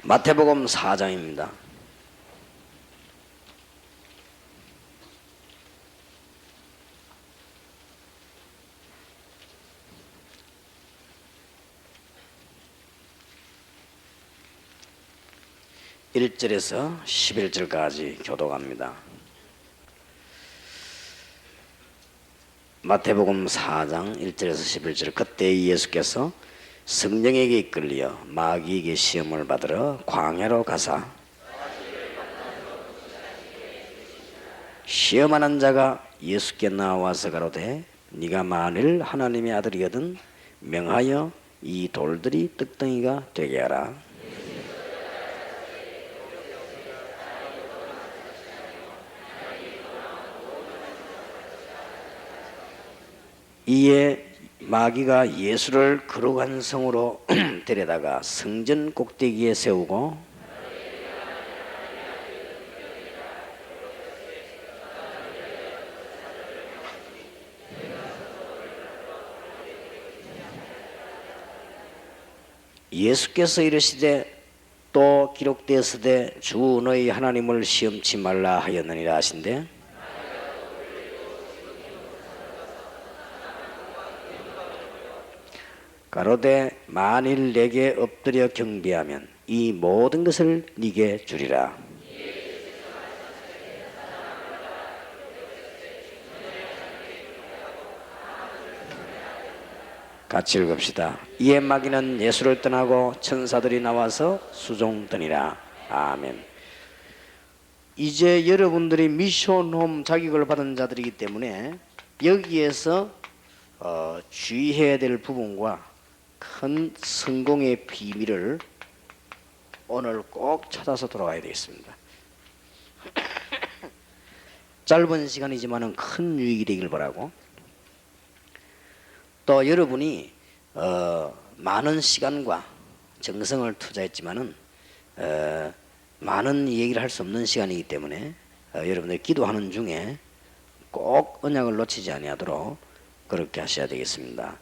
마태복음 4장입니다. (1절에서) (11절까지) 교독합니다. 마태복음 4장 1절에서 11절. 그때 예수께서 성령에게 이끌려 마귀에게 시험을 받으러 광야로 가사 시험하는 자가 예수께 나와서 가로되 네가 만일 하나님의 아들이거든 명하여 이 돌들이 떡덩이가 되게 하라. 이에 마귀가 예수를 거룩한 성으로 데려다가 성전 꼭대기에 세우고 예수께서 이르시되 또 기록되었으되 주 너희 하나님을 시험치 말라 하였느니라 하신대. 가로되 만일 내게 엎드려 경배하면 이 모든 것을 네게 주리라. 같이 읽읍시다. 이에 마귀는 예수를 떠나고 천사들이 나와서 수종더니라. 아멘. 이제 여러분들이 미션홈 자격을 받은 자들이기 때문에 여기에서 주의해야 될 부분과 큰 성공의 비밀을 오늘 꼭 찾아서 돌아가야 되겠습니다. 짧은 시간이지만 큰 유익이 되길 바라고, 또 여러분이 많은 시간과 정성을 투자했지만은 많은 얘기를 할 수 없는 시간이기 때문에 여러분들 기도하는 중에 꼭 언약을 놓치지 아니하도록 그렇게 하셔야 되겠습니다.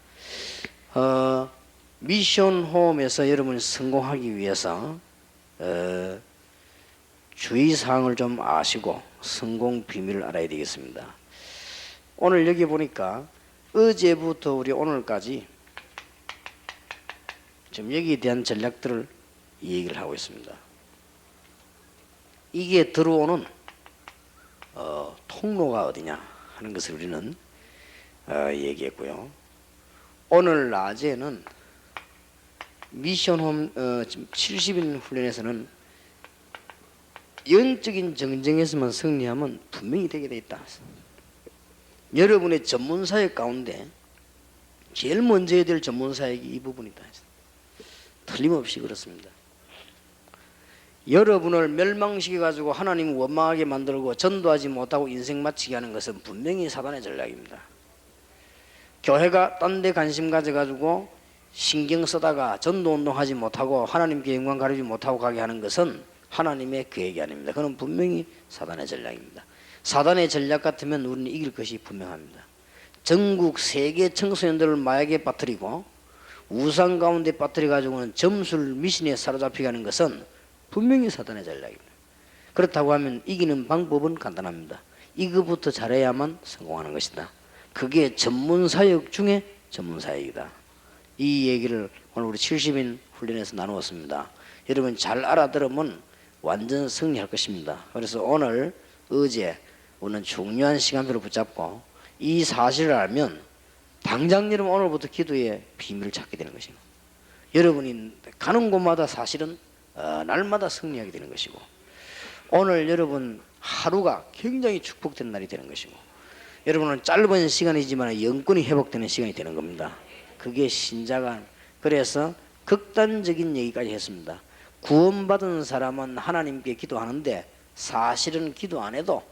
미션 홈에서 여러분이 성공하기 위해서 주의사항을 좀 아시고 성공 비밀을 알아야 되겠습니다. 오늘 여기 보니까 어제부터 우리 오늘까지 지금 여기에 대한 전략들을 얘기를 하고 있습니다. 이게 들어오는 통로가 어디냐 하는 것을 우리는 얘기했고요. 오늘 낮에는 미션홈 70인 훈련에서는 영적인 정쟁에서만 승리하면 분명히 되게 돼 있다. 여러분의 전문사역 가운데 제일 먼저 해야 될 전문사역이 이 부분이다. 틀림없이 그렇습니다. 여러분을 멸망시켜가지고 하나님 원망하게 만들고 전도하지 못하고 인생 마치게 하는 것은 분명히 사단의 전략입니다. 교회가 딴 데 관심 가져가지고 신경 쓰다가 전도운동하지 못하고 하나님께 영광 가리지 못하고 가게 하는 것은 하나님의 계획이 아닙니다. 그건 분명히 사단의 전략입니다. 사단의 전략 같으면 우리는 이길 것이 분명합니다. 전국 세계 청소년들을 마약에 빠뜨리고 우상 가운데 빠뜨려 가지고는 점술 미신에 사로잡히게 하는 것은 분명히 사단의 전략입니다. 그렇다고 하면 이기는 방법은 간단합니다. 이거부터 잘해야만 성공하는 것이다. 그게 전문사역 중에 전문사역이다. 이 얘기를 오늘 우리 70인 훈련에서 나누었습니다. 여러분 잘 알아들으면 완전 승리할 것입니다. 그래서 오늘 어제 오늘 중요한 시간표를 붙잡고 이 사실을 알면 당장 여러분 오늘부터 기도의 비밀을 찾게 되는 것입니다. 여러분이 가는 곳마다 사실은 날마다 승리하게 되는 것이고, 오늘 여러분 하루가 굉장히 축복되는 날이 되는 것이고, 여러분은 짧은 시간이지만 영권이 회복되는 시간이 되는 겁니다. 그게 신자가, 그래서 극단적인 얘기까지 했습니다. 구원받은 사람은 하나님께 기도하는데 사실은 기도 안 해도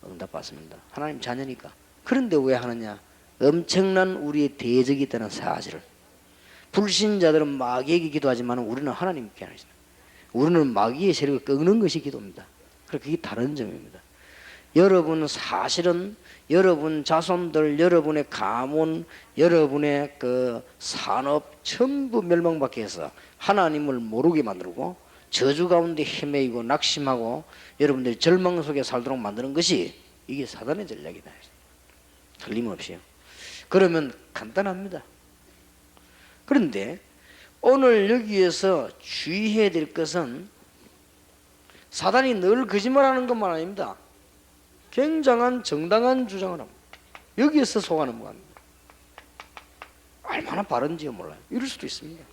응답받습니다. 하나님 자녀니까. 그런데 왜 하느냐? 엄청난 우리의 대적이 있다는 사실을. 불신자들은 마귀에게 기도하지만 우리는 하나님께 하시다. 우리는 마귀의 세력을 꺾는 것이 기도입니다. 그게 다른 점입니다. 여러분 사실은 여러분 자손들, 여러분의 가문, 여러분의 그 산업 전부 멸망받게 해서 하나님을 모르게 만들고 저주 가운데 헤매이고 낙심하고 여러분들이 절망 속에 살도록 만드는 것이 이게 사단의 전략이다. 틀림없이요. 그러면 간단합니다. 그런데 오늘 여기에서 주의해야 될 것은 사단이 늘 거짓말하는 것만 아닙니다. 굉장한 정당한 주장을 합니다. 여기에서 속아는 거 아닙니다. 얼마나 바른지요 몰라요. 이럴 수도 있습니다.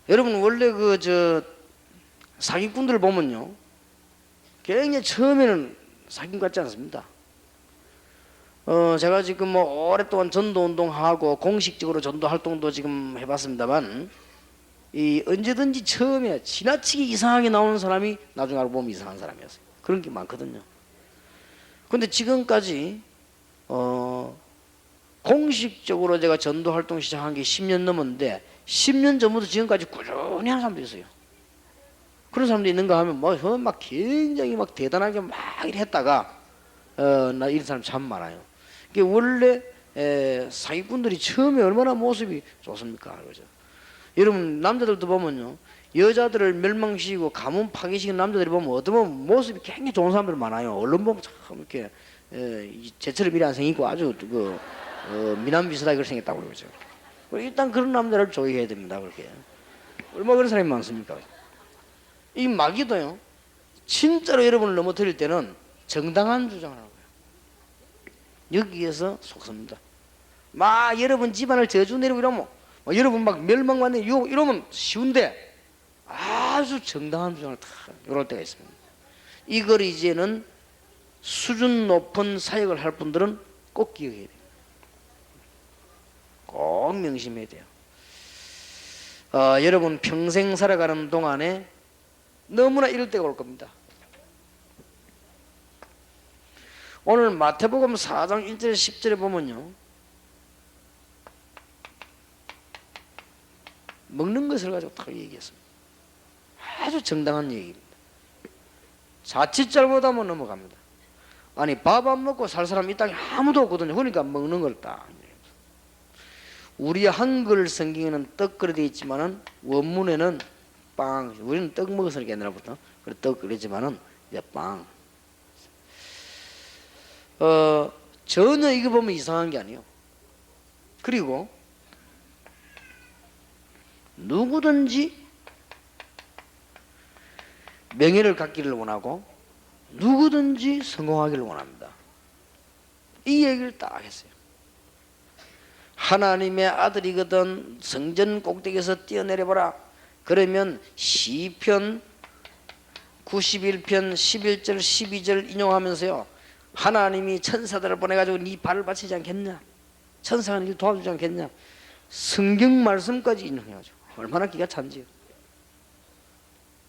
여러분 원래 사기꾼들 보면요, 굉장히 처음에는 사기꾼 같지 않습니다. 제가 지금 뭐 오랫동안 전도 운동하고 공식적으로 전도 활동도 지금 해봤습니다만, 언제든지 처음에 지나치게 이상하게 나오는 사람이 나중에 알고 보면 이상한 사람이었어요. 그런 게 많거든요. 근데 지금까지 공식적으로 제가 전도 활동 시작한 게 10년 넘었는데 10년 전부터 지금까지 꾸준히 하는 사람도 있어요. 그런 사람도 있는가 하면 막 굉장히 막 대단하게 막 이렇게 했다가 나 이런 사람 참 많아요. 이게 원래 사기꾼들이 처음에 얼마나 모습이 좋습니까? 그죠? 여러분 남자들도 보면요, 여자들을 멸망시키고 가문 파괴시키는 남자들이 보면 어떤 보면 모습이 굉장히 좋은 사람들 많아요. 얼른 보면 참 이렇게 제철에 미리 안 생기고 아주 미남 비슷하게 그렇게 생겼다고 그러죠. 일단 그런 남자를 조의해야 됩니다. 그렇게 얼마나 그런 사람이 많습니까? 이 마귀도요, 진짜로 여러분을 넘어뜨릴 때는 정당한 주장을 하고요, 여기에서 속습니다. 막 여러분 집안을 저주 내리고 이러면 여러분 막 멸망받네 이러면 쉬운데 아주 정당한 주장을 다 이럴 때가 있습니다. 이걸 이제는 수준 높은 사역을 할 분들은 꼭 기억해야 돼요. 꼭 명심해야 돼요. 여러분 평생 살아가는 동안에 너무나 이럴 때가 올 겁니다. 오늘 마태복음 4장 1절에 10절에 보면요, 먹는 것을 가지고 딱 얘기했습니다. 아주 정당한 얘기입니다. 자칫 잘못하면 넘어갑니다. 아니 밥 안 먹고 살 사람 이 땅에 아무도 없거든요. 그러니까 먹는 걸 딱. 우리 한글 성경에는 떡 그려 되어 있지만은 원문에는 빵. 우리는 떡 먹었으니까 옛날부터 그래 떡 그랬지만은 이제 빵. 전혀 이거 보면 이상한 게 아니에요. 그리고 누구든지 명예를 갖기를 원하고 누구든지 성공하기를 원합니다. 이 얘기를 딱 했어요. 하나님의 아들이거든 성전 꼭대기에서 뛰어내려보라. 그러면 시편 91편 11절 12절 인용하면서요, 하나님이 천사들을 보내가지고 네 발을 받치지 않겠냐, 천사가 네를 도와주지 않겠냐, 성경 말씀까지 인용해가지고 얼마나 기가 찬지요.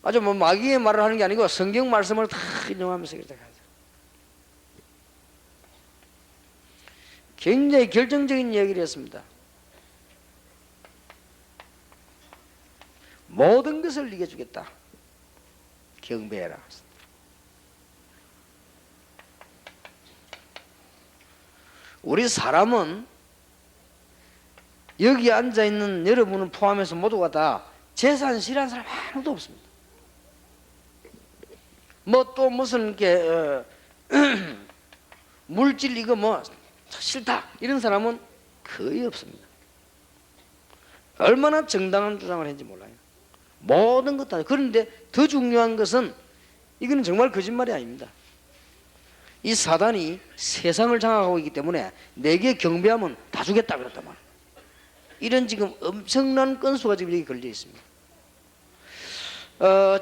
아주 마귀의 말을 하는 게 아니고 성경 말씀을 다 인용하면서 이렇게 하죠. 굉장히 결정적인 얘기를 했습니다. 모든 것을 이겨주겠다. 경배해라. 우리 사람은 여기 앉아있는 여러분을 포함해서 모두가 다 재산 싫어하는 사람 아무도 없습니다. 또 무슨 물질 이거 싫다 이런 사람은 거의 없습니다. 얼마나 정당한 주장을 했는지 몰라요. 모든 것 다. 그런데 더 중요한 것은 이거는 정말 거짓말이 아닙니다. 이 사단이 세상을 장악하고 있기 때문에 내게 경배하면 다 주겠다 그랬단 말이에요. 이런 지금 엄청난 건수가 지금 여기 걸려 있습니다.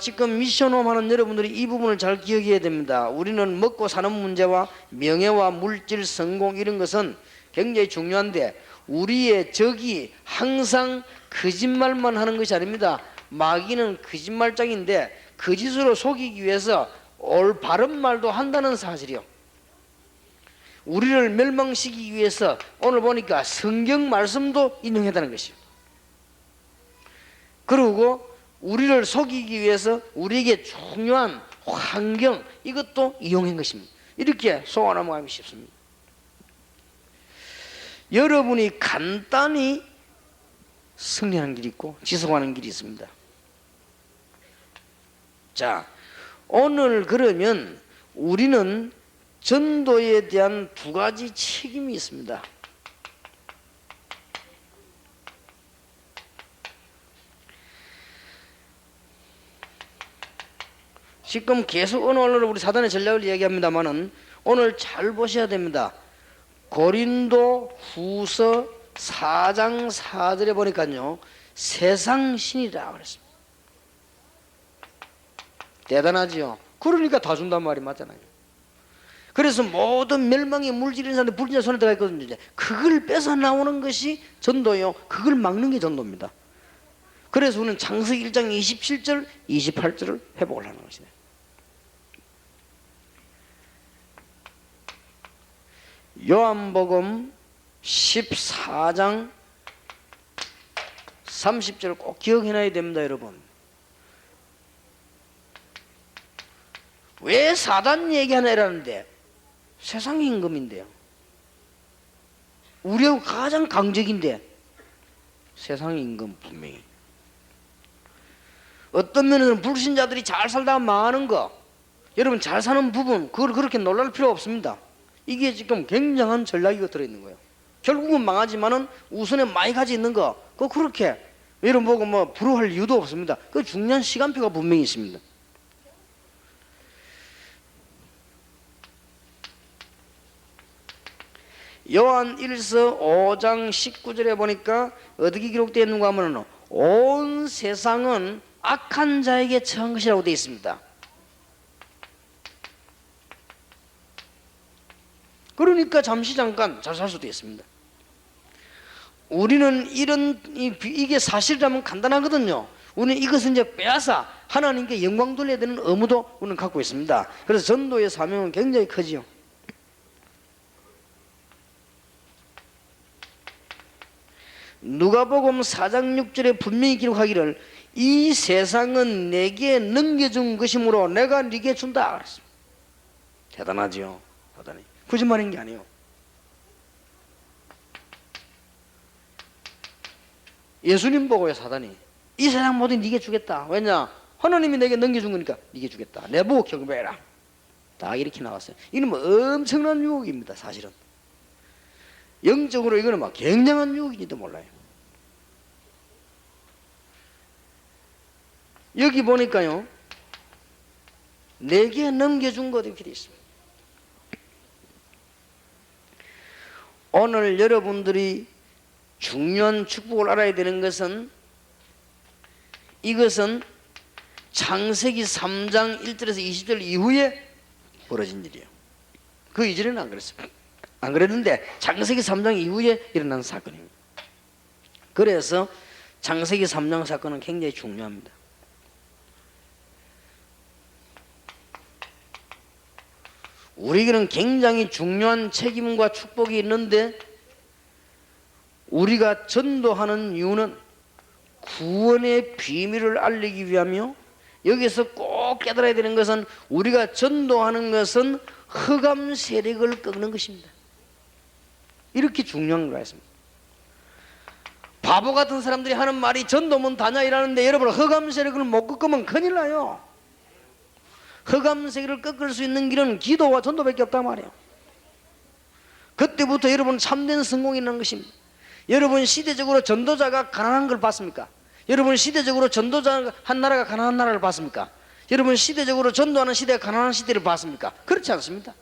지금 미션홈 하는 여러분들이 이 부분을 잘 기억해야 됩니다. 우리는 먹고 사는 문제와 명예와 물질, 성공 이런 것은 굉장히 중요한데 우리의 적이 항상 거짓말만 하는 것이 아닙니다. 마귀는 거짓말장인데 거짓으로 속이기 위해서 바른 말도 한다는 사실이요. 우리를 멸망시키기 위해서 오늘 보니까 성경 말씀도 인용했다는 것이요. 그리고 우리를 속이기 위해서 우리에게 중요한 환경 이것도 이용한 것입니다. 이렇게 속아 넘어가기 쉽습니다. 여러분이 간단히 승리하는 길이 있고 지속하는 길이 있습니다. 자, 오늘 그러면 우리는 전도에 대한 두 가지 책임이 있습니다. 지금 계속 어느 언론으로 우리 사단의 전략을 이야기합니다만은 오늘 잘 보셔야 됩니다. 고린도 후서 4장 4절에 보니까요, 세상 신이라 그랬습니다. 대단하지요. 그러니까 다 준단 말이 맞잖아요. 그래서 모든 멸망의 물질인 사람들 불신자 손에 들어가 있거든요. 이제 그걸 뺏어 나오는 것이 전도요. 그걸 막는 게 전도입니다. 그래서 우리는 창세기 1장 27절, 28절을 회복을 하는 것이네요. 요한복음 14장 30절을 꼭 기억해놔야 됩니다, 여러분. 왜 사단 얘기하냐라는데 세상 임금인데요. 우리하고 가장 강적인데 세상 임금 분명히. 어떤 면에서는 불신자들이 잘 살다가 망하는 거, 여러분 잘 사는 부분, 그걸 그렇게 놀랄 필요 없습니다. 이게 지금 굉장한 전략이 들어있는 거예요. 결국은 망하지만은 우선에 많이 가지고 있는 거, 그거 그렇게 여러분 보고 뭐 부러워할 이유도 없습니다. 그 중요한 시간표가 분명히 있습니다. 요한 1서 5장 19절에 보니까 어떻게 기록되어 있는가 하면 온 세상은 악한 자에게 처한 것이라고 되어 있습니다. 그러니까 잠깐 잘 살 수도 있습니다. 우리는 이게 사실이라면 간단하거든요. 우리는 이것은 이제 빼앗아 하나님께 영광 돌려야 되는 의무도 우리는 갖고 있습니다. 그래서 전도의 사명은 굉장히 크지요. 누가복음 4장 6절에 분명히 기록하기를 이 세상은 내게 넘겨준 것이므로 내가 네게 준다 그랬습니다. 대단하지요. 대단히. 거짓말인 게 아니에요. 예수님 보고요, 사단이 이 세상 모든 네게 주겠다. 왜냐? 하나님이 내게 넘겨준 거니까 네게 주겠다. 내 보고 경배해라. 다 이렇게 나왔어요. 이는 뭐 엄청난 유혹입니다. 사실은 영적으로 이거는 막 굉장한 유혹인지도 몰라요. 여기 보니까요, 내게 넘겨준 것 이렇게 돼 있습니다. 오늘 여러분들이 중요한 축복을 알아야 되는 것은 이것은 창세기 3장 1절에서 20절 이후에 벌어진 일이에요. 그 이전에는 안 그랬어요. 안 그랬는데 창세기 3장 이후에 일어난 사건입니다. 그래서 창세기 3장 사건은 굉장히 중요합니다. 우리에게는 굉장히 중요한 책임과 축복이 있는데 우리가 전도하는 이유는 구원의 비밀을 알리기 위하며 여기서 꼭 깨달아야 되는 것은 우리가 전도하는 것은 흑암 세력을 꺾는 것입니다. 이렇게 중요한 걸 했습니다. 바보 같은 사람들이 하는 말이 전도면 다냐 이라는데 여러분 흑암 세력을 못 꺾으면 큰일 나요. 흑암 세력을 꺾을 수 있는 길은 기도와 전도밖에 없단 말이에요. 그때부터 여러분 참된 성공이 있는 것입니다. 여러분 시대적으로 전도자가 가난한 걸 봤습니까? 여러분 시대적으로 전도자 한 나라가 가난한 나라를 봤습니까? 여러분 시대적으로 전도하는 시대가 가난한 시대를 봤습니까? 그렇지 않습니다.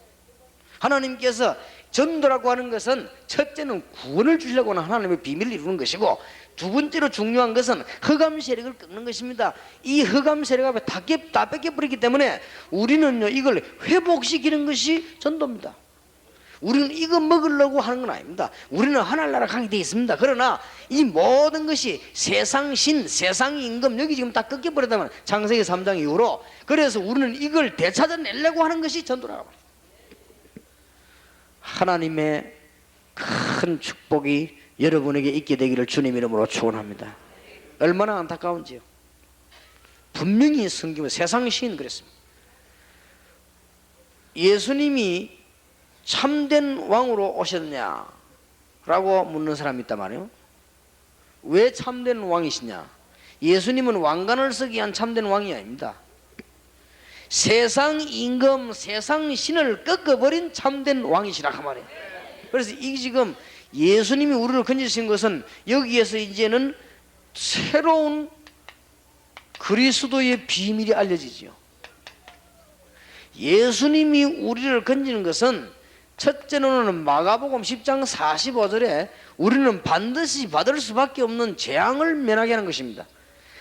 하나님께서 전도라고 하는 것은 첫째는 구원을 주려고 하는 하나님의 비밀을 이루는 것이고 두 번째로 중요한 것은 흑암 세력을 꺾는 것입니다. 이 흑암 세력을 다 뺏겨버리기 때문에 우리는요 이걸 회복시키는 것이 전도입니다. 우리는 이거 먹으려고 하는 건 아닙니다. 우리는 하늘나라 가게 되어 있습니다. 그러나 이 모든 것이 세상 신, 세상 임금 여기 지금 다 꺾여버렸다면 창세기 3장 이후로 그래서 우리는 이걸 되찾아내려고 하는 것이 전도라고 합니다. 하나님의 큰 축복이 여러분에게 있게 되기를 주님 이름으로 축원합니다. 얼마나 안타까운지요. 분명히 성경은 세상 시인 그랬습니다. 예수님이 참된 왕으로 오셨냐라고 묻는 사람이 있단 말이에요. 왜 참된 왕이시냐? 예수님은 왕관을 쓰기 위한 참된 왕이 아닙니다. 세상 임금, 세상 신을 꺾어버린 참된 왕이시라 그 말이에요. 그래서 이 지금 예수님이 우리를 건지신 것은 여기에서 이제는 새로운 그리스도의 비밀이 알려지지요. 예수님이 우리를 건지는 것은 첫째로는 마가복음 10장 45절에 우리는 반드시 받을 수밖에 없는 재앙을 면하게 하는 것입니다.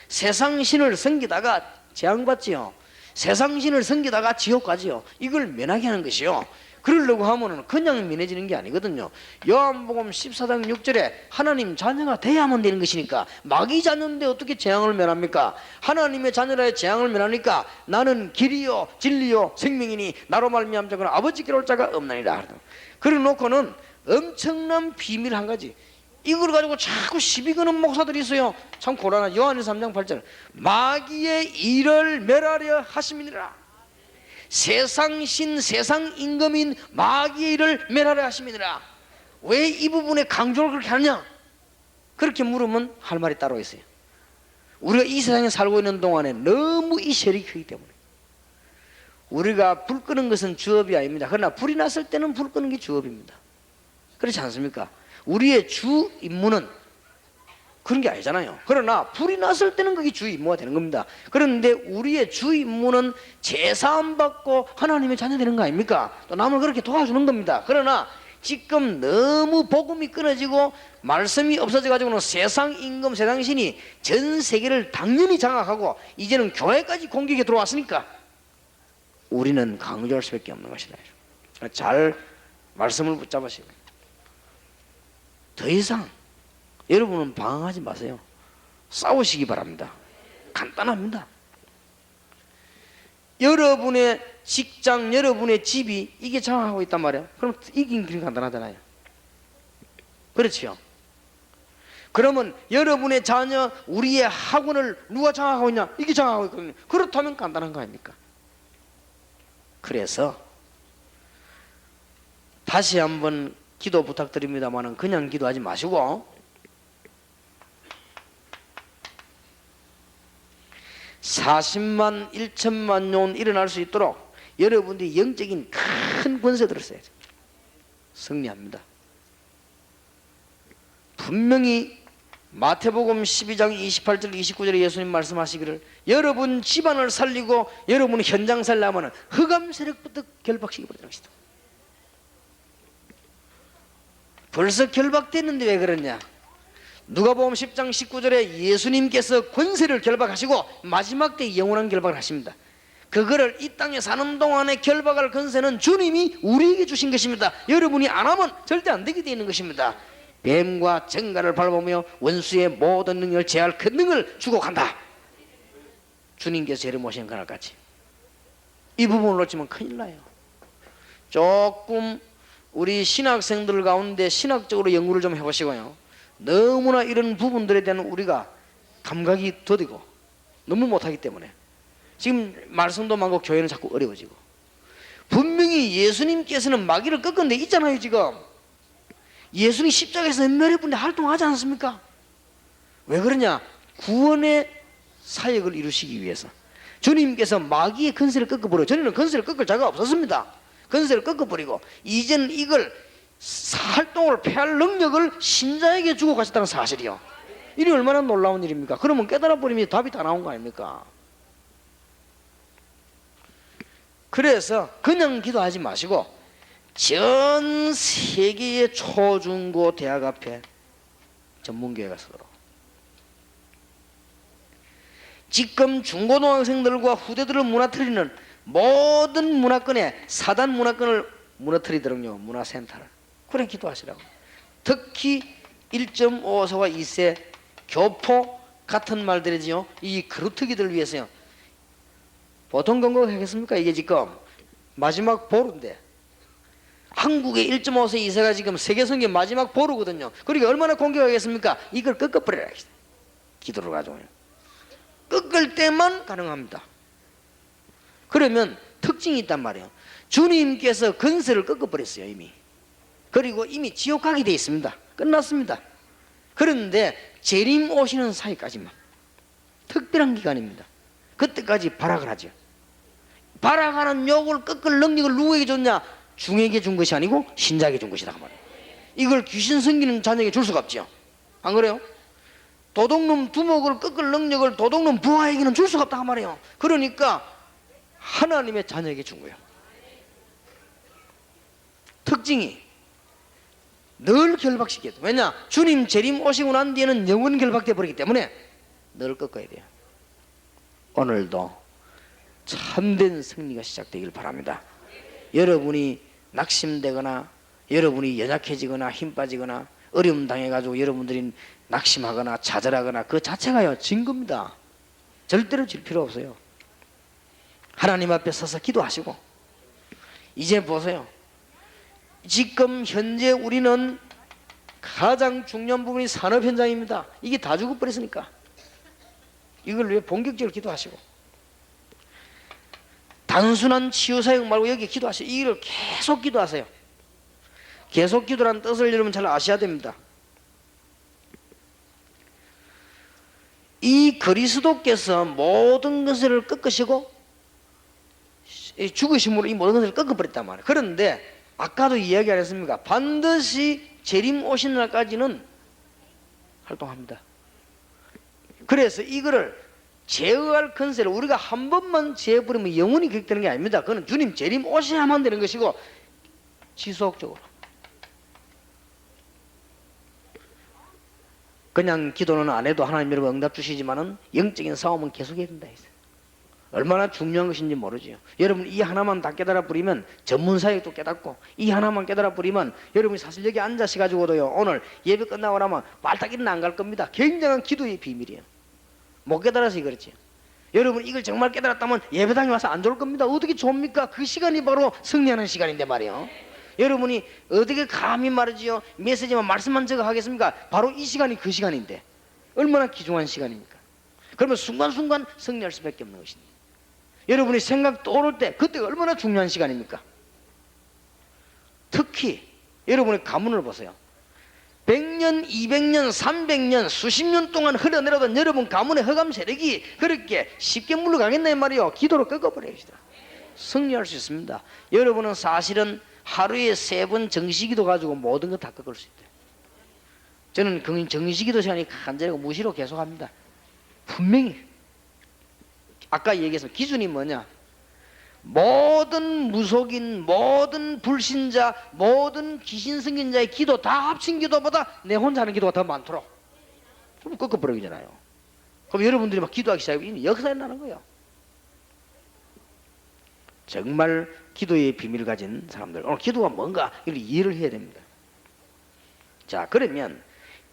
세상 신을 섬기다가 재앙받지요. 세상 신을 섬기다가 지옥 가지요. 이걸 면하게 하는 것이요. 그러려고 하면은 그냥 면해지는 게 아니거든요. 요한복음 14장 6절에 하나님 자녀가 돼야만 되는 것이니까, 마귀 자녀인데 어떻게 재앙을 면합니까? 하나님의 자녀라야 재앙을 면하니까 나는 길이요 진리요 생명이니 나로 말미암 자가 아버지께로 올 자가 없나니라. 그래 놓고는 엄청난 비밀 한 가지, 이걸 가지고 자꾸 시비 거는 목사들이 있어요. 참 곤란한. 요한일서 3장 8절 마귀의 일을 멸하려 하심이니라. 세상 신, 세상 임금인 마귀의 일을 멸하려 하심이니라. 왜 이 부분에 강조를 그렇게 하느냐? 그렇게 물으면 할 말이 따로 있어요. 우리가 이 세상에 살고 있는 동안에 너무 이 세력이 크기 때문에. 우리가 불 끄는 것은 주업이 아닙니다. 그러나 불이 났을 때는 불 끄는 게 주업입니다. 그렇지 않습니까? 우리의 주 임무는 그런 게 아니잖아요. 그러나 불이 났을 때는 그게 주 임무가 되는 겁니다. 그런데 우리의 주 임무는 제사함 받고 하나님의 자녀 되는 거 아닙니까? 또 남을 그렇게 도와주는 겁니다. 그러나 지금 너무 복음이 끊어지고 말씀이 없어져 가지고는 세상 임금, 세상 신이 전 세계를 당연히 장악하고 이제는 교회까지 공격에 들어왔으니까 우리는 강조할 수밖에 없는 것이다. 잘 말씀을 붙잡으시고 더 이상 여러분은 방황하지 마세요. 싸우시기 바랍니다. 간단합니다. 여러분의 직장, 여러분의 집이 이게 장악하고 있단 말이에요. 그럼 이긴 길이 간단하잖아요. 그렇지요? 그러면 여러분의 자녀, 우리의 학원을 누가 장악하고 있냐? 이게 장악하고 있거든요. 그렇다면 간단한 거 아닙니까? 그래서 다시 한번 기도 부탁드립니다만은 그냥 기도하지 마시고 40만 1천만 년 일어날 수 있도록 여러분들이 영적인 큰 권세들을 써야죠. 승리합니다. 분명히 마태복음 12장 28절 29절에 예수님 말씀하시기를 여러분 집안을 살리고 여러분 현장 살려면 흑암 세력부터 결박시켜버리는 것이다. 벌써 결박됐는데 왜 그러냐? 누가복음 10장 19절에 예수님께서 권세를 결박하시고 마지막 때 영원한 결박을 하십니다. 그거를 이 땅에 사는 동안에 결박할 권세는 주님이 우리에게 주신 것입니다. 여러분이 안 하면 절대 안 되게 되어 있는 것입니다. 뱀과 정갈을 밟으며 원수의 모든 능력을 제할 그 능을 주고 간다. 주님께서 저를 모시는 그날까지. 이 부분을 놓치면 큰일 나요. 조금 우리 신학생들 가운데 신학적으로 연구를 좀 해보시고요. 너무나 이런 부분들에 대한 우리가 감각이 더디고 너무 못하기 때문에 지금 말씀도 많고 교회는 자꾸 어려워지고, 분명히 예수님께서는 마귀를 꺾은 데 있잖아요. 지금 예수님 십자가에서 몇몇 분들 활동하지 않습니까? 왜 그러냐? 구원의 사역을 이루시기 위해서 주님께서 마귀의 권세를 꺾어버려. 전에는 권세를 꺾을 자가 없었습니다. 권세를 꺾어버리고 이제는 이걸 활동을 폐할 능력을 신자에게 주고 가셨다는 사실이요. 이게 얼마나 놀라운 일입니까? 그러면 깨달아버리면 답이 다 나온 거 아닙니까? 그래서 그냥 기도하지 마시고 전 세계의 초중고 대학 앞에 전문교회가 서도록, 지금 중고등학생들과 후대들을 무너뜨리는 모든 문화권에 사단 문화권을 무너뜨리도록요, 문화센터를 그래 기도하시라고. 특히 1.5세와 2세 교포 같은 말들이지요. 이 그루터기들 위해서요. 보통 공격하겠습니까? 이게 지금 마지막 보루인데 한국의 1.5세 2세가 지금 세계성경 마지막 보루거든요. 그러니까 얼마나 공격하겠습니까? 이걸 꺾어버려야. 기도를 가지고요. 꺾을 때만 가능합니다. 그러면 특징이 있단 말이에요. 주님께서 건설을 꺾어버렸어요 이미. 그리고 이미 지옥 가게 돼 있습니다. 끝났습니다. 그런데 재림 오시는 사이까지만 특별한 기간입니다. 그때까지 발악을 하죠. 발악하는 욕을 꺾을 능력을 누구에게 줬냐? 중에게 준 것이 아니고 신자에게 준 것이다 그 말이에요. 이걸 귀신 섬기는 자녀에게 줄 수가 없죠. 안 그래요? 도둑놈 두목을 꺾을 능력을 도둑놈 부하에게는 줄 수가 없다 그 말이에요. 그러니까 하나님의 자녀에게 준 거예요. 특징이 늘 결박시켜요. 왜냐? 주님 재림 오시고 난 뒤에는 영원 결박돼 버리기 때문에 늘 꺾어야 돼요. 오늘도 참된 승리가 시작되길 바랍니다. 여러분이 낙심되거나 여러분이 연약해지거나 힘 빠지거나 어려움 당해가지고 여러분들이 낙심하거나 좌절하거나 그 자체가요 증거입니다. 절대로 질 필요 없어요. 하나님 앞에 서서 기도하시고 이제 보세요. 지금 현재 우리는 가장 중요한 부분이 산업 현장입니다. 이게 다 죽어버렸으니까 이걸 위해 본격적으로 기도하시고 단순한 치유사역 말고 여기 기도하세요. 이 일을 계속 기도하세요. 계속 기도라는 뜻을 여러분 잘 아셔야 됩니다. 이 그리스도께서 모든 것을 꺾으시고 죽으심으로 이 모든 것을 꺾어버렸단 말이에요. 그런데 아까도 이야기 안 했습니까? 반드시 재림 오신 날까지는 활동합니다. 그래서 이거를 제어할 컨셉을 우리가 한 번만 제어버리면 영원히 그렇게 되는 게 아닙니다. 그건 주님 재림 오셔야만 되는 것이고 지속적으로 그냥 기도는 안 해도 하나님 여러분 응답 주시지만은 영적인 싸움은 계속해야 된다 했어요. 얼마나 중요한 것인지 모르죠. 여러분 이 하나만 다 깨달아 버리면 전문 사역도 깨닫고 이 하나만 깨달아 버리면 여러분이 사실 여기 앉아서 가지고도요 오늘 예배 끝나고 나면 발딱이는 안 갈 겁니다. 굉장한 기도의 비밀이에요. 못 깨달아서 그렇지. 여러분 이걸 정말 깨달았다면 예배당에 와서 안 좋을 겁니다. 어떻게 좋습니까? 그 시간이 바로 승리하는 시간인데 말이에요. 여러분이 어떻게 감히 말이지요 메시지만 말씀만 적어 하겠습니까? 바로 이 시간이 그 시간인데 얼마나 귀중한 시간입니까? 그러면 순간순간 승리할 수밖에 없는 것입니다. 여러분이 생각 떠오를 때 그때가 얼마나 중요한 시간입니까? 특히 여러분의 가문을 보세요. 100년, 200년, 300년, 수십 년 동안 흘러내려던 여러분 가문의 흑암 세력이 그렇게 쉽게 물러가겠나 말이요. 기도로 꺾어버려야 합니다. 승리할 수 있습니다. 여러분은 사실은 하루에 3번 정시기도 가지고 모든 거 다 꺾을 수 있대요. 저는 정시기도 시간이 간절하고 무시로 계속합니다. 분명히 아까 얘기했습니다. 기준이 뭐냐? 모든 무속인, 모든 불신자, 모든 귀신 승인 자의 기도 다 합친 기도보다 내 혼자 하는 기도가 더 많도록 그럼 꺾어버리잖아요. 그럼 여러분들이 막 기도하기 시작하면 역사에 나는 거예요. 정말 기도의 비밀을 가진 사람들 오늘 기도가 뭔가 이걸 이해를 해야 됩니다. 자 그러면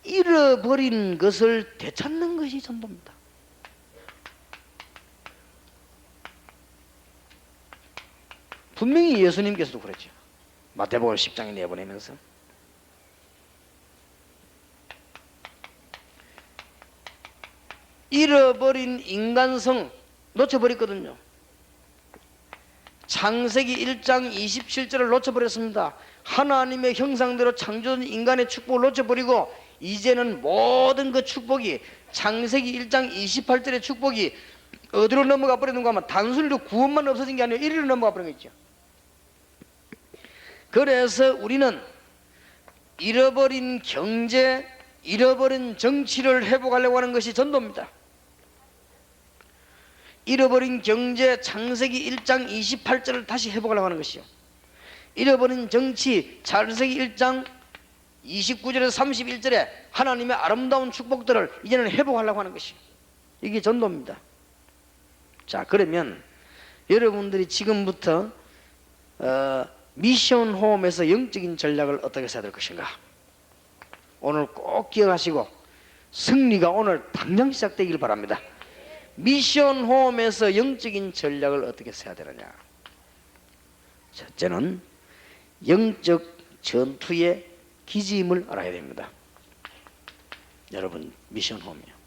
잃어버린 것을 되찾는 것이 전도입니다. 분명히 예수님께서도 그랬죠. 마태복음 10장에 내보내면서 잃어버린 인간성 놓쳐버렸거든요. 창세기 1장 27절을 놓쳐버렸습니다. 하나님의 형상대로 창조된 인간의 축복을 놓쳐버리고 이제는 모든 그 축복이 창세기 1장 28절의 축복이 어디로 넘어가 버리는가 하면 단순히 구원만 없어진 게 아니라 이리로 넘어가 버린 거 있죠. 그래서 우리는 잃어버린 경제, 잃어버린 정치를 회복하려고 하는 것이 전도입니다. 잃어버린 경제 창세기 1장 28절을 다시 회복하려고 하는 것이요. 잃어버린 정치 창세기 1장 29절에서 31절에 하나님의 아름다운 축복들을 이제는 회복하려고 하는 것이요. 이게 전도입니다. 자 그러면 여러분들이 지금부터 미션 홈에서 영적인 전략을 어떻게 써야 될 것인가 오늘 꼭 기억하시고 승리가 오늘 당장 시작되길 바랍니다. 미션 홈에서 영적인 전략을 어떻게 써야 되느냐. 첫째는 영적 전투의 기지임을 알아야 됩니다. 여러분 미션 홈이요.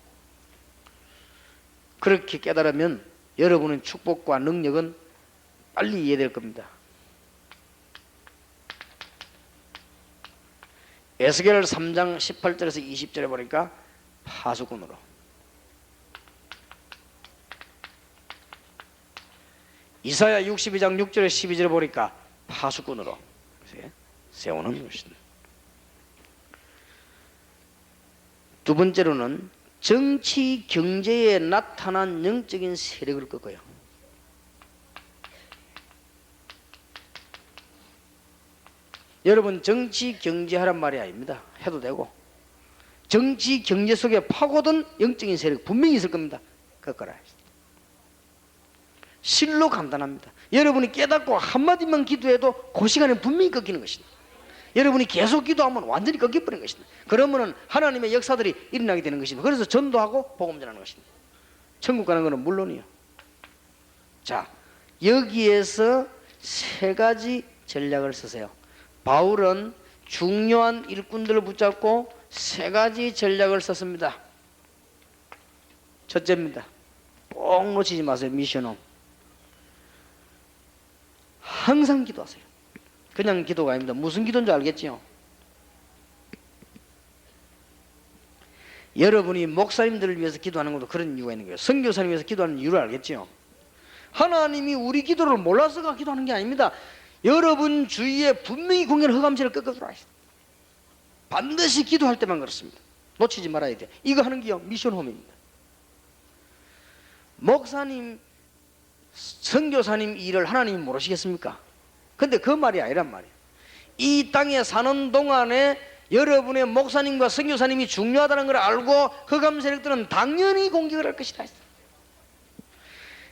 그렇게 깨달으면 여러분의 축복과 능력은 빨리 이해될 겁니다. 에스겔 3장 18절에서 20절에 보니까 파수꾼으로, 이사야 62장 6절에 12절에 보니까 파수꾼으로 세우는 것입니다. 두 번째로는 정치 경제에 나타난 영적인 세력을 꺾어요. 여러분, 정치 경제하란 말이 아닙니다. 해도 되고, 정치 경제 속에 파고든 영적인 세력 분명히 있을 겁니다. 꺾어라. 실로 간단합니다. 여러분이 깨닫고 한마디만 기도해도 그 시간에 분명히 꺾이는 것입니다. 여러분이 계속 기도하면 완전히 꺾여버리는 것입니다. 그러면 하나님의 역사들이 일어나게 되는 것입니다. 그래서 전도하고 복음 전하는 것입니다. 천국 가는 것은 물론이요. 자, 여기에서 세 가지 전략을 쓰세요. 바울은 중요한 일꾼들을 붙잡고 세 가지 전략을 썼습니다. 첫째입니다. 꼭 놓치지 마세요. 미션홈. 항상 기도하세요. 그냥 기도가 아닙니다. 무슨 기도인 줄 알겠지요? 여러분이 목사님들을 위해서 기도하는 것도 그런 이유가 있는 거예요. 선교사님 위해서 기도하는 이유를 알겠지요? 하나님이 우리 기도를 몰라서가 기도하는 게 아닙니다. 여러분 주위에 분명히 공연 허감지를 꺾어주라. 반드시 기도할 때만 그렇습니다. 놓치지 말아야 돼요. 이거 하는 게요, 미션홈입니다. 목사님, 선교사님 일을 하나님이 모르시겠습니까? 근데 그 말이 아니란 말이에요. 이 땅에 사는 동안에 여러분의 목사님과 선교사님이 중요하다는 걸 알고 흑암 세력들은 당연히 공격을 할 것이다.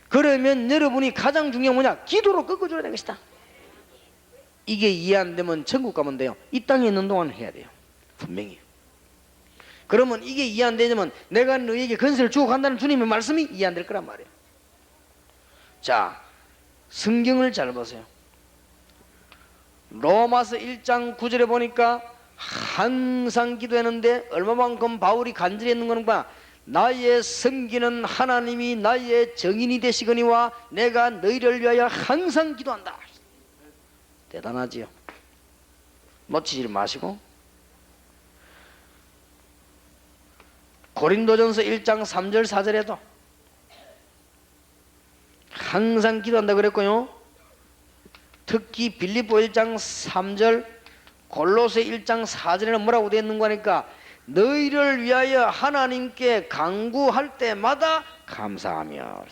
그러면 여러분이 가장 중요한 뭐냐? 기도로 꺾어줘야 되는 것이다. 이게 이해 안 되면 천국 가면 돼요. 이 땅에 있는 동안 해야 돼요. 분명히. 그러면 이게 이해 안 되냐면 내가 너에게 건설을 주고 간다는 주님의 말씀이 이해 안 될 거란 말이에요. 자, 성경을 잘 보세요. 로마서 1장 9절에 보니까 항상 기도했는데 얼마만큼 바울이 간절히 했는 건가? 나의 섬기는 하나님이 나의 정인이 되시거니와 내가 너희를 위하여 항상 기도한다. 대단하지요. 놓치지 마시고. 고린도전서 1장 3절 4절에도 항상 기도한다 그랬고요. 특히 빌립보 1장 3절, 골로새 1장 4절에는 뭐라고 되어 있는 거니까 너희를 위하여 하나님께 간구할 때마다 감사하며.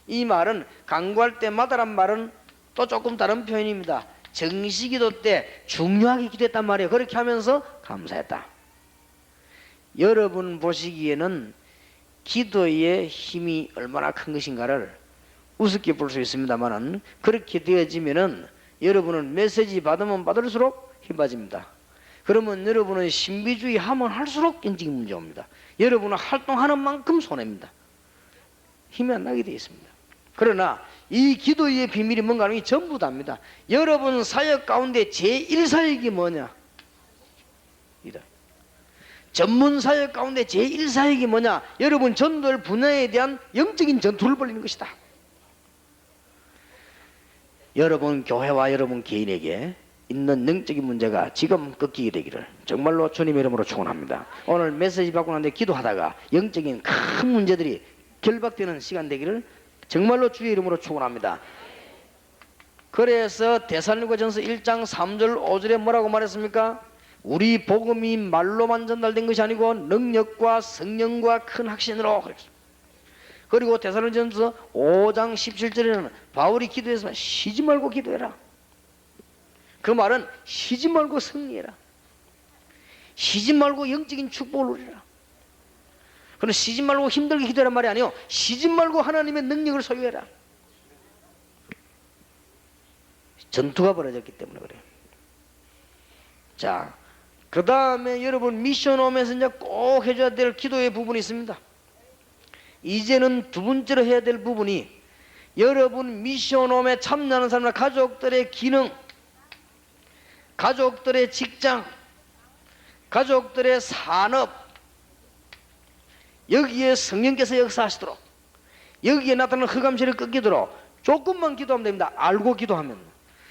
이 말은 간구할 때마다란 말은 또 조금 다른 표현입니다. 정시기도 때 중요하게 기도했단 말이에요. 그렇게 하면서 감사했다. 여러분 보시기에는 기도의 힘이 얼마나 큰 것인가를 우습게 볼 수 있습니다만은 그렇게 되어지면은 여러분은 메시지 받으면 받을수록 힘 빠집니다. 그러면 여러분은 신비주의 하면 할수록 인적인 문제 옵니다. 여러분은 활동하는 만큼 손해입니다. 힘이 안 나게 되어 있습니다. 그러나 이 기도의 비밀이 뭔가 하는 게 전부 다입니다. 여러분 사역 가운데 제1사역이 뭐냐? 이다. 전문 사역 가운데 제1사역이 뭐냐? 여러분 전도할 분야에 대한 영적인 전투를 벌이는 것이다. 여러분 교회와 여러분 개인에게 있는 영적인 문제가 지금 꺾이게 되기를 정말로 주님의 이름으로 축원합니다. 오늘 메시지 받고 난데 기도하다가 영적인 큰 문제들이 결박되는 시간 되기를 정말로 주의 이름으로 축원합니다. 그래서 데살로니가전서 1장 3절 5절에 뭐라고 말했습니까? 우리 복음이 말로만 전달된 것이 아니고 능력과 성령과 큰 확신으로 그랬습니다. 그리고 데살로니가전서 5장 17절에는 바울이 기도해서 쉬지 말고 기도해라. 그 말은 쉬지 말고 승리해라. 쉬지 말고 영적인 축복을 누리라. 그럼 쉬지 말고 힘들게 기도하란 말이 아니에요. 쉬지 말고 하나님의 능력을 소유해라. 전투가 벌어졌기 때문에 그래요. 자, 그 다음에 여러분 미션홈에서 이제 꼭 해줘야 될 기도의 부분이 있습니다. 이제는 두 번째로 해야 될 부분이 여러분 미션홈에 참여하는 사람과 가족들의 기능, 가족들의 직장, 가족들의 산업, 여기에 성령께서 역사하시도록 여기에 나타나는 흑암세를 끊기도록 조금만 기도하면 됩니다. 알고 기도하면.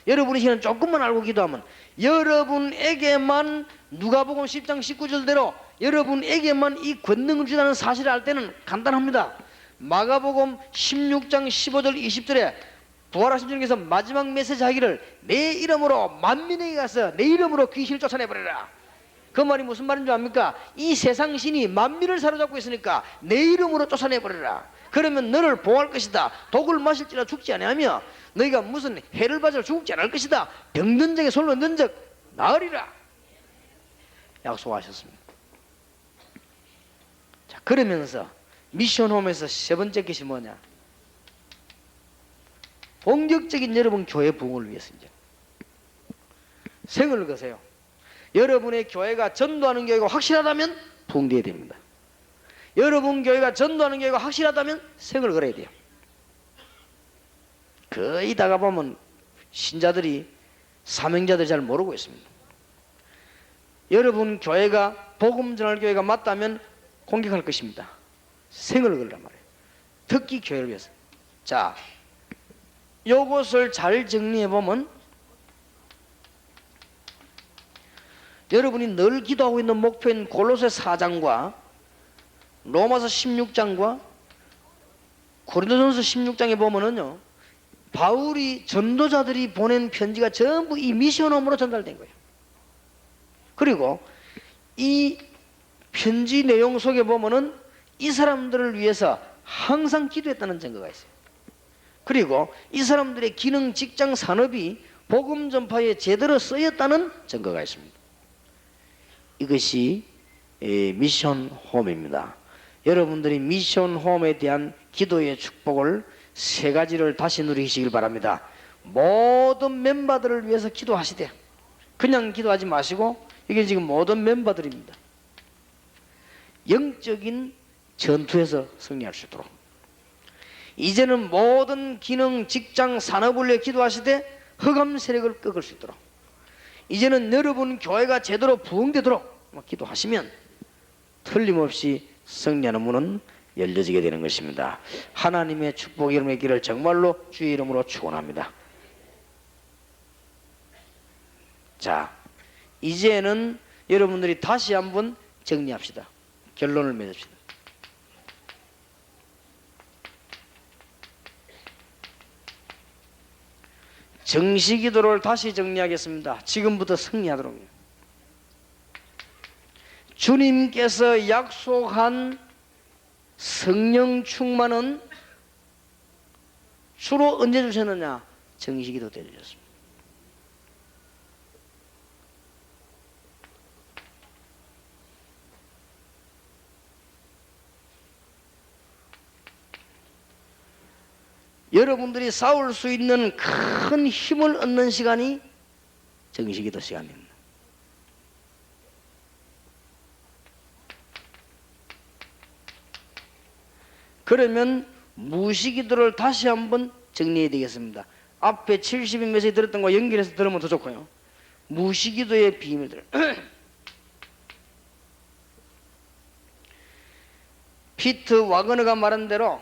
여러분이 시는 조금만 알고 기도하면 여러분에게만 누가복음 10장 19절대로 여러분에게만 이 권능을 주다는 사실을 알 때는 간단합니다. 마가복음 16장 15절 20절에 부활하신 주님께서 마지막 메시지 하기를 내 이름으로 만민에게 가서 내 이름으로 귀신을 쫓아내버려라. 그 말이 무슨 말인 줄 압니까? 이 세상 신이 만민을 사로잡고 있으니까 내 이름으로 쫓아내버려라. 그러면 너를 보호할 것이다. 독을 마실지라 죽지 아니하며 너희가 무슨 해를 받아 죽지 않을 것이다. 병든 적에 솔로 는 적 나으리라. 약속하셨습니다. 자, 그러면서 미션홈에서 세 번째 것이 뭐냐? 본격적인 여러분 교회 부흥을 위해서 이제 생을 거세요. 여러분의 교회가 전도하는 교회가 확실하다면 부흥되어야 됩니다. 여러분 교회가 전도하는 교회가 확실하다면 생을 걸어야 돼요. 거의 다가 보면 신자들이 사명자들이 잘 모르고 있습니다. 여러분 교회가 복음 전할 교회가 맞다면 공격할 것입니다. 생을 걸란 말이에요. 특히 교회를 위해서. 자, 요것을 잘 정리해 보면 여러분이 늘 기도하고 있는 목표인 골로새 4장과 로마서 16장과 고린도전서 16장에 보면은요, 바울이 전도자들이 보낸 편지가 전부 이 미션홈으로 전달된 거예요. 그리고 이 편지 내용 속에 보면은 이 사람들을 위해서 항상 기도했다는 증거가 있어요. 그리고 이 사람들의 기능, 직장, 산업이 복음 전파에 제대로 쓰였다는 증거가 있습니다. 이것이 미션홈입니다. 여러분들이 미션홈에 대한 기도의 축복을 세 가지를 다시 누리시길 바랍니다. 모든 멤버들을 위해서 기도하시되, 그냥 기도하지 마시고, 이게 지금 모든 멤버들입니다. 영적인 전투에서 승리할 수 있도록. 이제는 모든 기능, 직장, 산업을 위해 기도하시되 흑암 세력을 꺾을 수 있도록. 이제는 여러분 교회가 제대로 부흥되도록 기도하시면 틀림없이 승리하는 문은 열려지게 되는 것입니다. 하나님의 축복이 여러분의 길을 정말로 주의 이름으로 축원합니다. 자, 이제는 여러분들이 다시 한번 정리합시다. 결론을 맺읍시다. 정시기도를 다시 정리하겠습니다. 지금부터 승리하도록. 주님께서 약속한 성령 충만은 주로 언제 주셨느냐? 정시기도 때 주셨습니다. 여러분들이 싸울 수 있는 큰 힘을 얻는 시간이 정시기도 시간입니다. 그러면 무시기도를 다시 한번 정리해야 되겠습니다. 앞에 70인 메시지 들었던 거 연결해서 들으면 더 좋고요. 무시기도의 비밀들. 피트 와그너가 말한 대로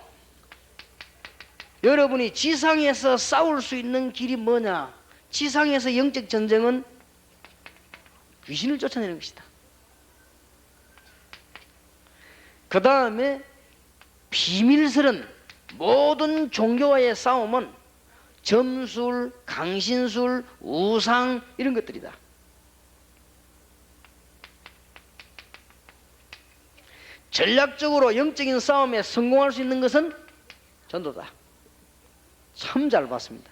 여러분이 지상에서 싸울 수 있는 길이 뭐냐? 지상에서 영적 전쟁은 귀신을 쫓아내는 것이다. 그 다음에 비밀스런 모든 종교와의 싸움은 점술, 강신술, 우상 이런 것들이다. 전략적으로 영적인 싸움에 성공할 수 있는 것은 전도다. 참 잘 봤습니다.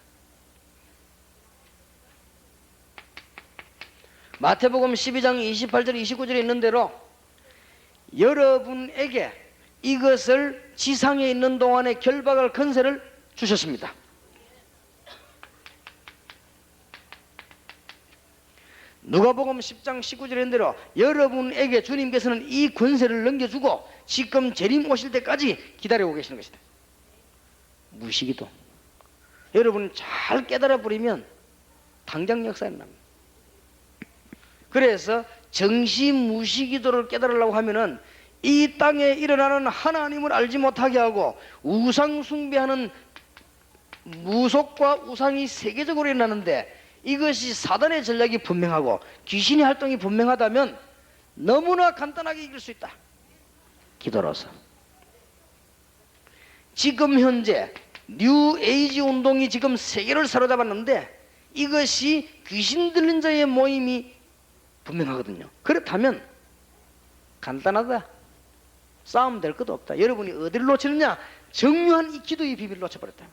마태복음 12장 28절 29절에 있는 대로 여러분에게 이것을 지상에 있는 동안에 결박할 권세를 주셨습니다. 누가복음 10장 19절에 있는 대로 여러분에게 주님께서는 이 권세를 넘겨주고 지금 재림 오실 때까지 기다리고 계시는 것이다. 무시기도. 여러분 잘 깨달아 버리면 당장 역사에 납니다. 그래서 정시 무시기도를 깨달으려고 하면은 이 땅에 일어나는 하나님을 알지 못하게 하고 우상 숭배하는 무속과 우상이 세계적으로 일어나는데, 이것이 사단의 전략이 분명하고 귀신의 활동이 분명하다면 너무나 간단하게 이길 수 있다. 기도로서. 지금 현재 뉴 에이지 운동이 지금 세계를 사로잡았는데 이것이 귀신 들린 자의 모임이 분명하거든요. 그렇다면 간단하다. 싸움 될 것도 없다. 여러분이 어디를 놓치느냐? 정묘한 이 기도의 비밀을 놓쳐버렸다.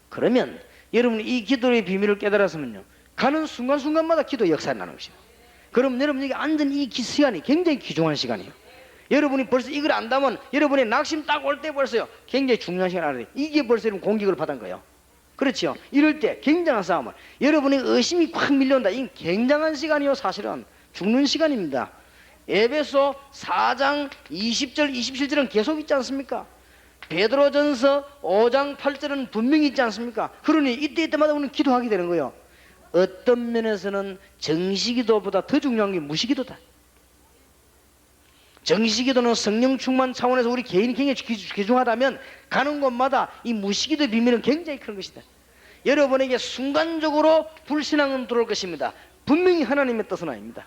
그러면 여러분이 이 기도의 비밀을 깨달았으면요, 가는 순간순간마다 기도의 역사가 나는 것이에요. 그럼 여러분 여기 앉은 이 시간이 굉장히 귀중한 시간이에요. 여러분이 벌써 이걸 안다면 여러분의 낙심 딱 올 때 벌써요 굉장히 중요한 시간 알아야 돼요. 이게 벌써 여러분 공격을 받은 거예요. 그렇죠? 이럴 때 굉장한 싸움을, 여러분의 의심이 확 밀려온다. 이 굉장한 시간이요. 사실은 죽는 시간입니다. 에베소 4장 20절 27절은 계속 있지 않습니까? 베드로전서 5장 8절은 분명히 있지 않습니까? 그러니 이때마다 우리는 기도하게 되는 거예요. 어떤 면에서는 정시기도보다 더 중요한 게 무시기도다. 정시기도는 성령 충만 차원에서 우리 개인이 굉장히 귀중하다면 가는 곳마다 이 무시기도의 비밀은 굉장히 큰 것이다. 여러분에게 순간적으로 불신앙은 들어올 것입니다. 분명히 하나님의 뜻은 아닙니다.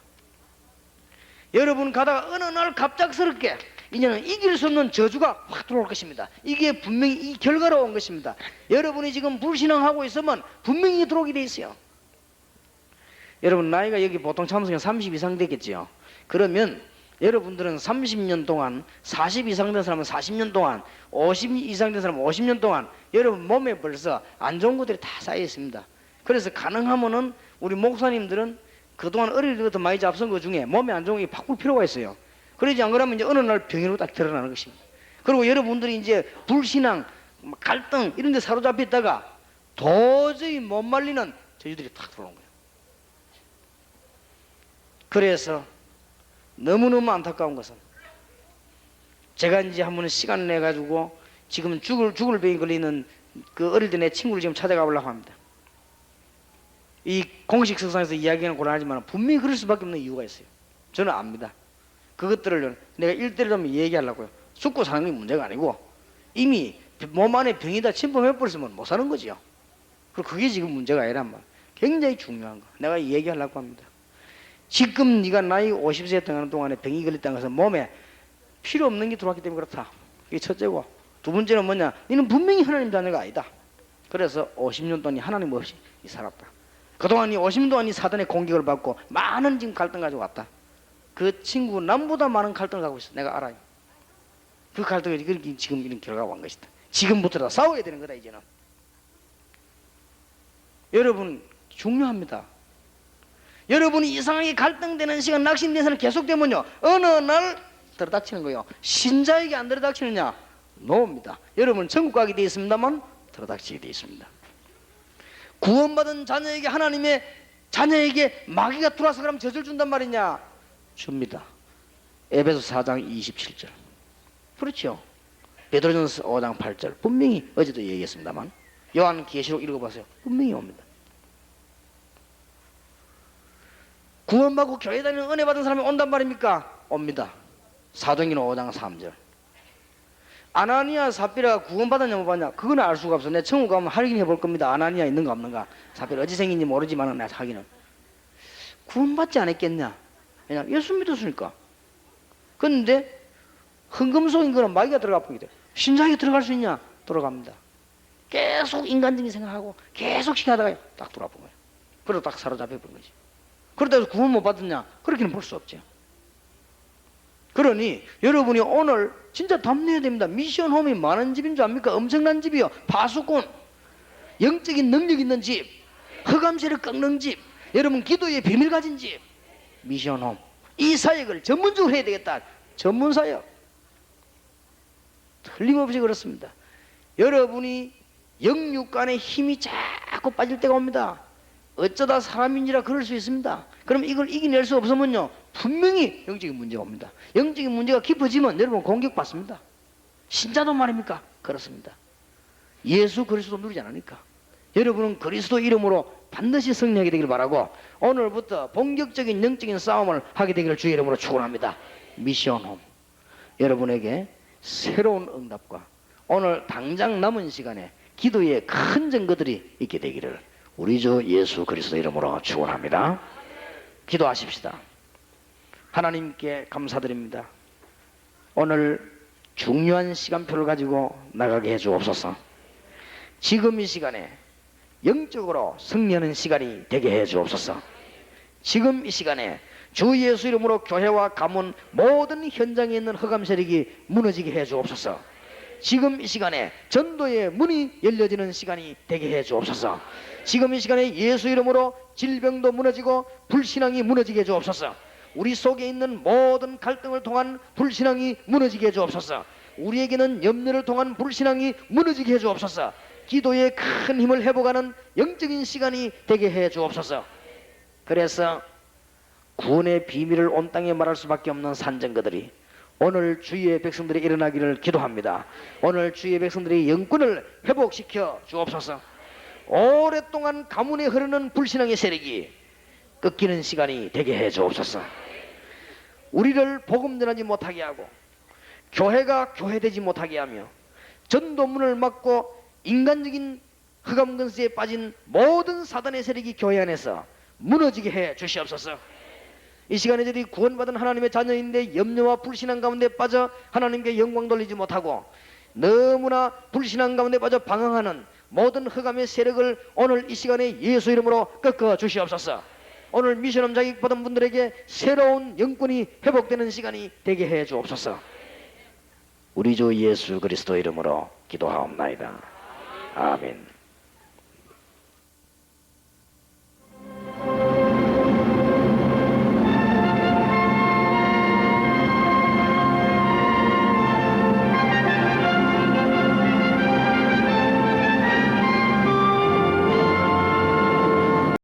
여러분 가다가 어느 날 갑작스럽게 이제는 이길 수 없는 저주가 확 들어올 것입니다. 이게 분명히 이 결과로 온 것입니다. 여러분이 지금 불신앙하고 있으면 분명히 들어오게 돼 있어요. 여러분 나이가 여기 보통 참석이 30 이상 되겠지요. 그러면 여러분들은 30년 동안, 40 이상 된 사람은 40년 동안, 50 이상 된 사람은 50년 동안 여러분 몸에 벌써 안 좋은 것들이 다 쌓여 있습니다. 그래서 가능하면은 우리 목사님들은 그동안 어릴 때부터 많이 잡선 것 중에 몸에 안 좋은 게 바꿀 필요가 있어요. 그러지 안 그러면 이제 어느 날 병으로 딱 드러나는 것입니다. 그리고 여러분들이 이제 불신앙, 갈등 이런 데 사로잡혀 있다가 도저히 못 말리는 저희들이 탁 들어오는 거예요. 그래서 너무너무 안타까운 것은 제가 이제 한번 시간 내 가지고 지금 죽을 병이 걸리는 그 어릴 때 내 친구를 지금 찾아가 보려고 합니다. 이 공식 석상에서 이야기는 곤란하지만 분명히 그럴 수밖에 없는 이유가 있어요. 저는 압니다. 그것들을 내가 일대일로 얘기하려고요. 죽고 사는 게 문제가 아니고 이미 몸 안에 병이 다 침범해버렸으면 못 사는 거죠. 그리고 그게 지금 문제가 아니란 말. 굉장히 중요한 거 내가 얘기하려고 합니다. 지금 네가 나이 50세 등하는 동안에 병이 걸렸다는 것은 몸에 필요 없는 게 들어왔기 때문에 그렇다. 이게 첫째고, 두 번째는 뭐냐? 너는 분명히 하나님 자녀가 아니다. 그래서 50년 동안 하나님 없이 살았다. 그동안 이 50년 동안 이 사단의 공격을 받고 많은 지금 갈등 가지고 왔다. 그 친구 남보다 많은 갈등을 가고 있어. 내가 알아요. 그 갈등이 그렇게 지금 이런 결과가 온 것이다. 지금부터 다 싸워야 되는 거다 이제는. 여러분 중요합니다. 여러분이 이상하게 갈등되는 시간, 낙심되는 시간 계속되면요 어느 날 들어닥치는 거예요. 신자에게 안 들어닥치느냐? 노입니다. 여러분 천국 가게 되어 있습니다만 들어닥치게 되어 있습니다. 구원받은 자녀에게 하나님의 자녀에게 마귀가 들어와서 그럼 저주를 준단 말이냐? 줍니다. 에베소 4장 27절. 그렇죠. 베드로전서 5장 8절. 분명히 어제도 얘기했습니다만 요한 계시록 읽어보세요. 분명히 옵니다. 구원받고 교회 다니는 은혜 받은 사람이 온단 말입니까? 옵니다. 사도행전 5장 3절. 아나니아 삽비라가 구원받았냐 못 받냐? 그건 알 수가 없어. 내가 천국 가면 확인해 볼 겁니다. 아나니아 있는가 없는가. 삽비라 어디 생긴지 모르지만 내가 확인은. 구원받지 않았겠냐? 왜냐면 예수 믿었으니까. 그런데 흥금속인 거는 마귀가 들어가 보게 돼. 신자에게 들어갈 수 있냐? 들어갑니다. 계속 인간적인 생각하고 계속 시켜다가 딱 들어가 본 거예요. 그러고 딱 사로잡혀 본 거지. 그러다 구원 못 받았냐? 그렇게는 볼 수 없죠. 그러니 여러분이 오늘 진짜 답내야 됩니다. 미션홈이 많은 집인 줄 압니까? 엄청난 집이요. 파수꾼, 영적인 능력 있는 집, 흑암세를 꺾는 집, 여러분 기도의 비밀 가진 집, 미션홈. 이 사역을 전문적으로 해야 되겠다. 전문사역. 틀림없이 그렇습니다. 여러분이 영육간의 힘이 자꾸 빠질 때가 옵니다. 어쩌다 사람인지라 그럴 수 있습니다. 그럼 이걸 이겨낼 수 없으면요 분명히 영적인 문제가 옵니다. 영적인 문제가 깊어지면 여러분 공격받습니다. 신자도 말입니까? 그렇습니다. 예수 그리스도 누리지 않으니까 여러분은 그리스도 이름으로 반드시 승리하게 되기를 바라고 오늘부터 본격적인 영적인 싸움을 하게 되기를 주의 이름으로 축원합니다. 미션홈. 여러분에게 새로운 응답과 오늘 당장 남은 시간에 기도의 큰 증거들이 있게 되기를 우리 주 예수 그리스도 이름으로 축원합니다. 기도하십시다. 하나님께 감사드립니다. 오늘 중요한 시간표를 가지고 나가게 해주옵소서. 지금 이 시간에 영적으로 승리하는 시간이 되게 해주옵소서. 지금 이 시간에 주 예수 이름으로 교회와 가문 모든 현장에 있는 흑암 세력이 무너지게 해주옵소서. 지금 이 시간에 전도의 문이 열려지는 시간이 되게 해주옵소서. 지금 이 시간에 예수 이름으로 질병도 무너지고 불신앙이 무너지게 해주옵소서. 우리 속에 있는 모든 갈등을 통한 불신앙이 무너지게 해주옵소서. 우리에게는 염려를 통한 불신앙이 무너지게 해주옵소서. 기도의 큰 힘을 회복하는 영적인 시간이 되게 해주옵소서. 그래서 구원의 비밀을 온 땅에 말할 수밖에 없는 산증거들이 오늘 주의 백성들이 일어나기를 기도합니다. 오늘 주의 백성들의 영권을 회복시켜 주옵소서. 오랫동안 가문에 흐르는 불신앙의 세력이 꺾이는 시간이 되게 해 주옵소서. 우리를 복음 전하지 못하게 하고 교회가 교회되지 못하게 하며 전도문을 막고 인간적인 흑암 근세에 빠진 모든 사단의 세력이 교회 안에서 무너지게 해 주시옵소서. 이 시간에 저희 구원받은 하나님의 자녀인데 염려와 불신앙 가운데 빠져 하나님께 영광 돌리지 못하고 너무나 불신앙 가운데 빠져 방황하는 모든 흑암의 세력을 오늘 이 시간에 예수 이름으로 꺾어 주시옵소서. 오늘 미션홈 자격 받은 분들에게 새로운 영권이 회복되는 시간이 되게 해 주옵소서. 우리 주 예수 그리스도 이름으로 기도하옵나이다. 아멘.